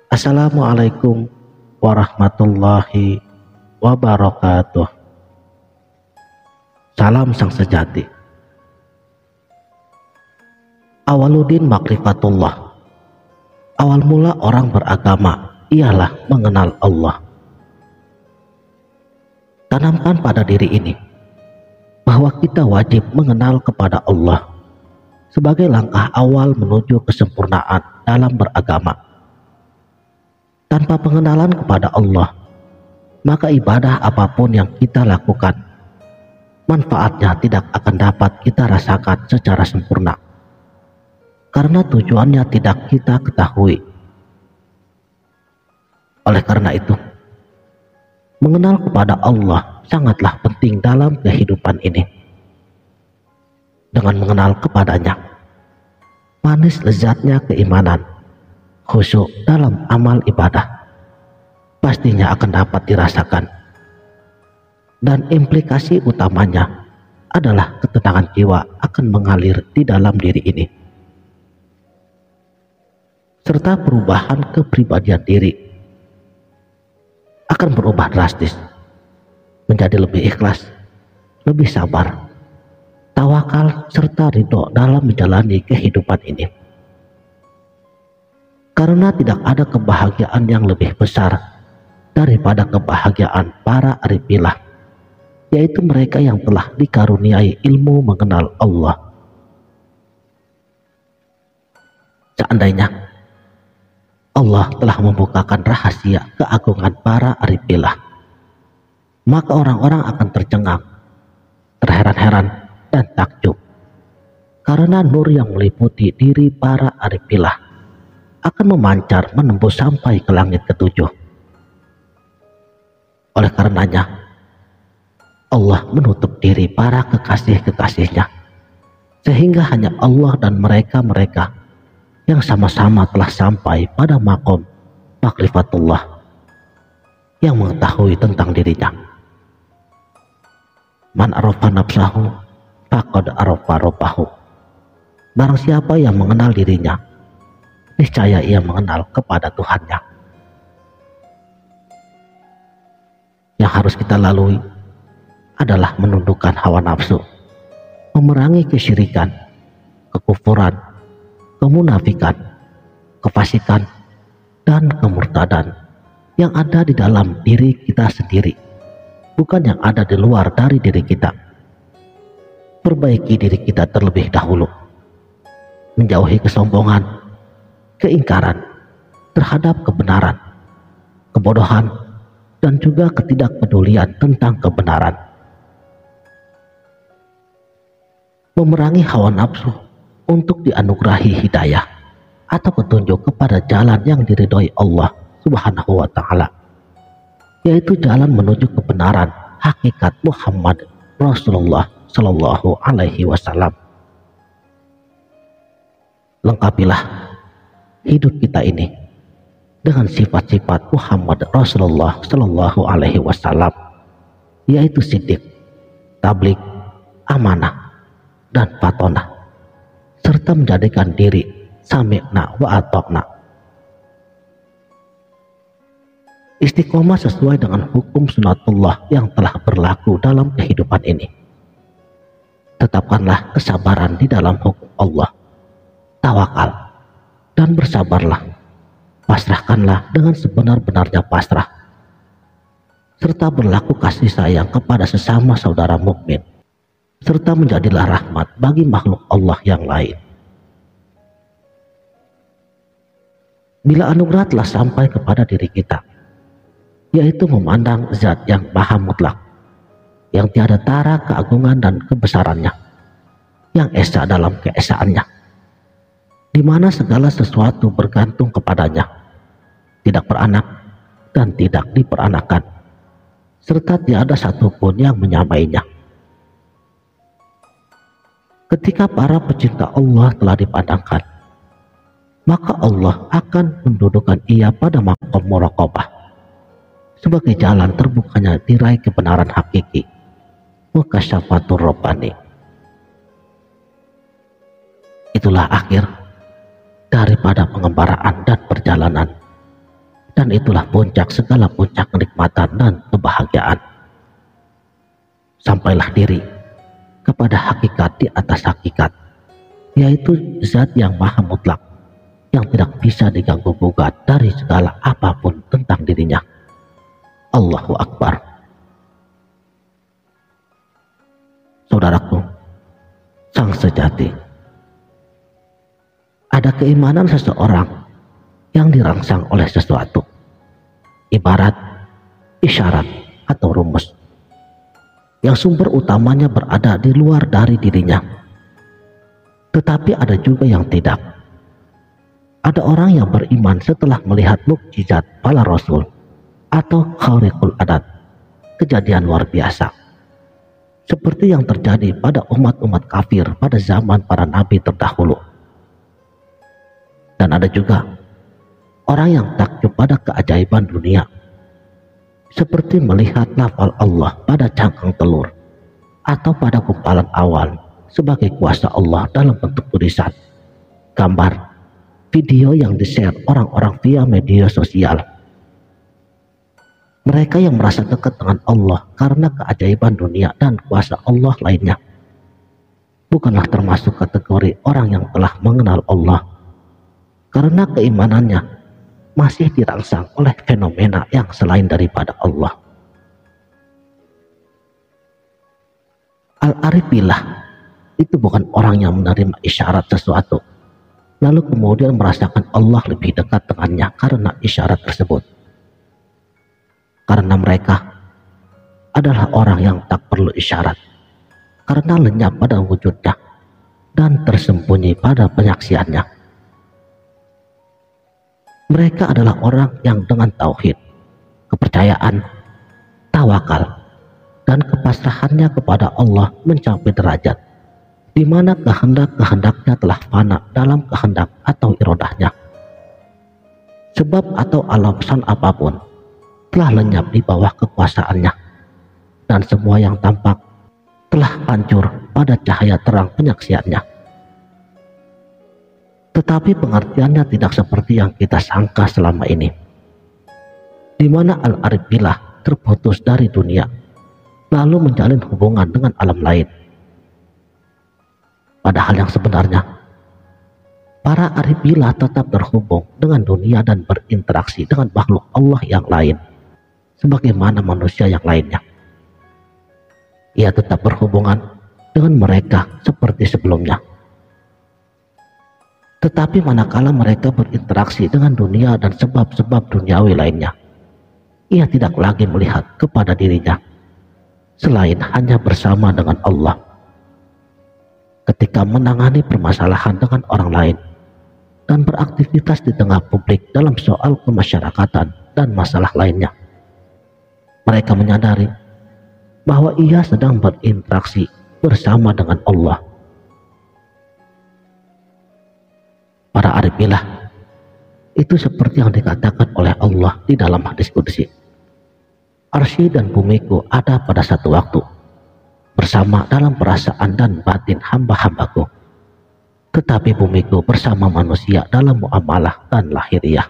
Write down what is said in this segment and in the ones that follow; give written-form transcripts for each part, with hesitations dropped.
Assalamualaikum warahmatullahi wabarakatuh. Salam sang sejati. Awaluddin makrifatullah. Awal mula orang beragama ialah mengenal Allah. Tanamkan pada diri ini bahwa kita wajib mengenal kepada Allah sebagai langkah awal menuju kesempurnaan dalam beragama. Tanpa pengenalan kepada Allah, maka ibadah apapun yang kita lakukan, manfaatnya tidak akan dapat kita rasakan secara sempurna, karena tujuannya tidak kita ketahui. Oleh karena itu, mengenal kepada Allah sangatlah penting dalam kehidupan ini. Dengan mengenal kepadanya, manis lezatnya keimanan, khusyuk dalam amal ibadah pastinya akan dapat dirasakan. Dan implikasi utamanya adalah ketenangan jiwa akan mengalir di dalam diri ini, serta perubahan kepribadian diri akan berubah drastis menjadi lebih ikhlas, lebih sabar, tawakal, serta ridho dalam menjalani kehidupan ini. Karena tidak ada kebahagiaan yang lebih besar daripada kebahagiaan para arifilah, yaitu mereka yang telah dikaruniai ilmu mengenal Allah. Seandainya Allah telah membukakan rahasia keagungan para arifilah, maka orang-orang akan tercengang, terheran-heran, dan takjub, karena nur yang meliputi diri para arifilah akan memancar menembus sampai ke langit ketujuh. Oleh karenanya, Allah menutup diri para kekasih-kekasihnya, sehingga hanya Allah dan mereka-mereka yang sama-sama telah sampai pada makom makrifatullah yang mengetahui tentang dirinya. Man arafa nafsahu faqad arafa rabbahu. Barang siapa yang mengenal dirinya, niscaya ia mengenal kepada Tuhannya. Yang harus kita lalui adalah menundukkan hawa nafsu, memerangi kesyirikan, kekufuran, kemunafikan, kefasikan, dan kemurtadan yang ada di dalam diri kita sendiri, bukan yang ada di luar dari diri kita. Perbaiki diri kita terlebih dahulu, menjauhi kesombongan, keingkaran terhadap kebenaran, kebodohan, dan juga ketidakpedulian tentang kebenaran. Memerangi hawa nafsu untuk dianugerahi hidayah atau petunjuk kepada jalan yang diridhoi Allah Subhanahu wa Ta'ala, yaitu jalan menuju kebenaran hakikat Muhammad Rasulullah Sallallahu Alaihi Wasallam. Lengkapilah hidup kita ini dengan sifat-sifat Muhammad Rasulullah Sallallahu Alaihi Wasallam, yaitu siddiq, tabligh, amanah, dan fatonah, serta menjadikan diri sami'na wa atokna. Istiqomah sesuai dengan hukum sunatullah yang telah berlaku dalam kehidupan ini. Tetapkanlah kesabaran di dalam hukum Allah, tawakal, dan bersabarlah. Pasrahkanlah dengan sebenar-benarnya pasrah, serta berlaku kasih sayang kepada sesama saudara mukmin, serta menjadilah rahmat bagi makhluk Allah yang lain. Bila anugerah telah sampai kepada diri kita, yaitu memandang zat yang maha mutlak, yang tiada tara keagungan dan kebesarannya, yang esa dalam keesaannya, di mana segala sesuatu bergantung kepadanya, tidak beranak dan tidak diperanakan, serta tiada satupun yang menyamainya. Ketika para pecinta Allah telah dipandangkan, maka Allah akan mendudukan ia pada maqam muraqabah sebagai jalan terbukanya tirai kebenaran hakiki, mukasyafatur rabbani. Itulah akhir daripada pengembaraan dan perjalanan itulah puncak segala puncak kenikmatan dan kebahagiaan. Sampailah diri kepada hakikat di atas hakikat, yaitu zat yang maha mutlak, yang tidak bisa diganggu gugat dari segala apapun tentang dirinya. Allahu Akbar. Saudaraku, sang sejati, ada keimanan seseorang yang dirangsang oleh sesuatu, ibarat, isyarat, atau rumus, yang sumber utamanya berada di luar dari dirinya. Tetapi ada juga yang tidak. Ada orang yang beriman setelah melihat mukjizat para rasul atau khariqul adat, kejadian luar biasa, seperti yang terjadi pada umat-umat kafir pada zaman para nabi terdahulu. Dan ada juga orang yang takjub pada keajaiban dunia, seperti melihat lafal Allah pada cangkang telur atau pada gumpalan awan sebagai kuasa Allah dalam bentuk tulisan, gambar, video yang di-share orang-orang via media sosial. Mereka yang merasa dekat dengan Allah karena keajaiban dunia dan kuasa Allah lainnya bukanlah termasuk kategori orang yang telah mengenal Allah, karena keimanannya masih dirangsang oleh fenomena yang selain daripada Allah. Al-Arifillah itu bukan orang yang menerima isyarat sesuatu lalu kemudian merasakan Allah lebih dekat dengannya karena isyarat tersebut. Karena mereka adalah orang yang tak perlu isyarat, karena lenyap pada wujudnya dan tersembunyi pada penyaksiannya. Mereka adalah orang yang dengan tauhid, kepercayaan, tawakal, dan kepasrahannya kepada Allah mencapai derajat di mana kehendak-kehendaknya telah fana dalam kehendak atau irodahnya. Sebab atau alasan apapun telah lenyap di bawah kekuasaannya, dan semua yang tampak telah hancur pada cahaya terang penyaksiannya. Tetapi pengertiannya tidak seperti yang kita sangka selama ini, di mana Al-Arifillah terputus dari dunia lalu menjalin hubungan dengan alam lain. Padahal yang sebenarnya, para Arifillah tetap terhubung dengan dunia dan berinteraksi dengan makhluk Allah yang lain sebagaimana manusia yang lainnya. Ia tetap berhubungan dengan mereka seperti sebelumnya. Tetapi manakala mereka berinteraksi dengan dunia dan sebab-sebab duniawi lainnya, ia tidak lagi melihat kepada dirinya selain hanya bersama dengan Allah. Ketika menangani permasalahan dengan orang lain dan beraktivitas di tengah publik dalam soal kemasyarakatan dan masalah lainnya, mereka menyadari bahwa ia sedang berinteraksi bersama dengan Allah. Para Arifillah itu seperti yang dikatakan oleh Allah di dalam hadis qudsi, arsy dan bumiku ada pada satu waktu bersama dalam perasaan dan batin hamba-hambaku, tetapi bumiku bersama manusia dalam muamalah dan lahiriah.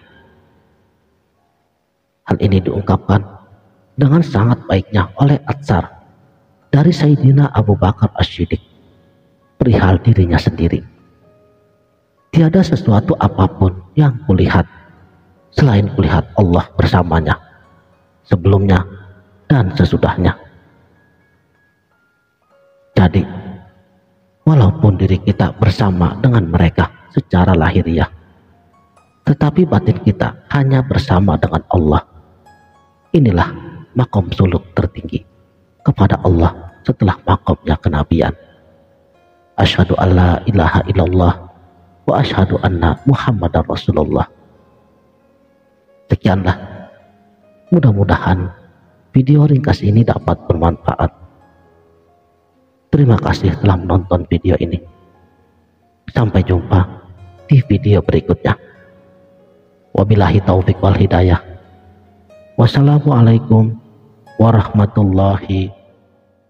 Hal ini diungkapkan dengan sangat baiknya oleh Atsar dari Sayyidina Abu Bakar As-Siddiq perihal dirinya sendiri. Tiada sesuatu apapun yang kulihat selain kulihat Allah bersamanya, sebelumnya dan sesudahnya. Jadi, walaupun diri kita bersama dengan mereka secara lahiriah, tetapi batin kita hanya bersama dengan Allah. Inilah makom suluk tertinggi kepada Allah setelah makomnya kenabian. Asyhadu alla ilaha illallah wa asyhadu anna Muhammadar Rasulullah. Sekianlah, mudah-mudahan video ringkas ini dapat bermanfaat. Terima kasih telah menonton video ini. Sampai jumpa di video berikutnya. Wabillahi taufik wal hidayah. Wassalamualaikum warahmatullahi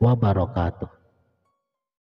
wabarakatuh.